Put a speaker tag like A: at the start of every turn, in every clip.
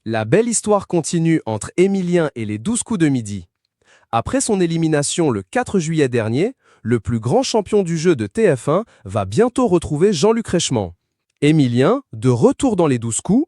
A: La belle histoire continue entre Emilien et les 12 coups de midi. Après son élimination le 4 juillet dernier, le plus grand champion du jeu de TF1 va bientôt retrouver Jean-Luc Reichmann. Emilien, de retour dans les 12 coups,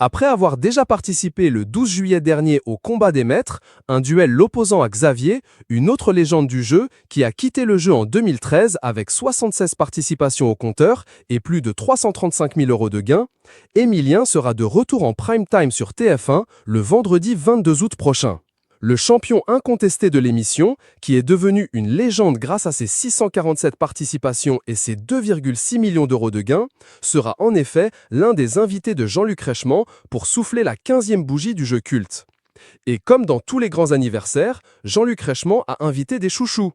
A: après avoir déjà participé le 12 juillet dernier au Combat des Maîtres, un duel l'opposant à Xavier, une autre légende du jeu qui a quitté le jeu en 2013 avec 76 participations au compteur et plus de 335 000 € de gains, Emilien sera de retour en prime time sur TF1 le vendredi 22 août prochain. Le champion incontesté de l'émission, qui est devenu une légende grâce à ses 647 participations et ses 2,6 millions d'euros de gains, sera en effet l'un des invités de Jean-Luc Reichmann pour souffler la 15e bougie du jeu culte. Et comme dans tous les grands anniversaires, Jean-Luc Reichmann a invité des chouchous.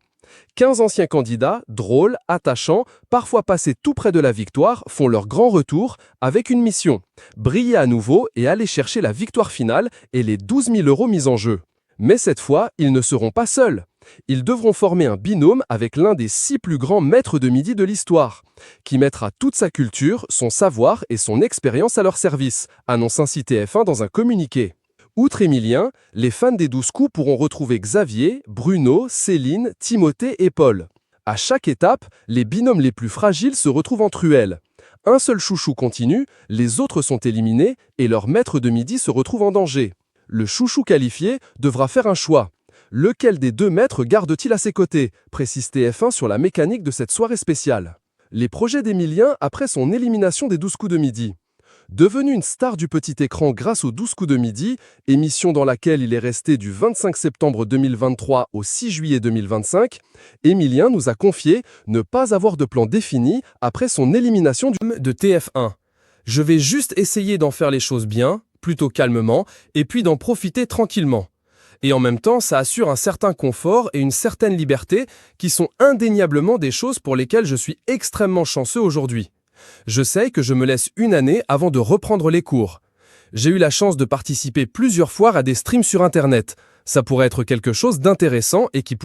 A: 15 anciens candidats, drôles, attachants, parfois passés tout près de la victoire, font leur grand retour avec une mission: briller à nouveau et aller chercher la victoire finale et les 12 000 € mis en jeu. Mais cette fois, ils ne seront pas seuls. Ils devront former un binôme avec l'un des 6 plus grands maîtres de midi de l'histoire, qui mettra toute sa culture, son savoir et son expérience à leur service, annonce ainsi TF1 dans un communiqué. Outre Emilien, les fans des 12 coups pourront retrouver Xavier, Bruno, Céline, Timothée et Paul. À chaque étape, les binômes les plus fragiles se retrouvent en truelle. Un seul chouchou continue, les autres sont éliminés et leur maître de midi se retrouve en danger. Le chouchou qualifié devra faire un choix. Lequel des deux maîtres garde-t-il à ses côtés, précise TF1 sur la mécanique de cette soirée spéciale. Les projets d'Emilien après son élimination des 12 coups de midi. Devenu une star du petit écran grâce aux 12 coups de midi, émission dans laquelle il est resté du 25 septembre 2023 au 6 juillet 2025, Emilien nous a confié ne pas avoir de plan défini après son élimination de TF1. Je vais juste essayer d'en faire les choses bien, plutôt calmement, et puis d'en profiter tranquillement. Et en même temps, ça assure un certain confort et une certaine liberté qui sont indéniablement des choses pour lesquelles je suis extrêmement chanceux aujourd'hui. Je sais que je me laisse une année avant de reprendre les cours. J'ai eu la chance de participer plusieurs fois à des streams sur Internet. Ça pourrait être quelque chose d'intéressant et qui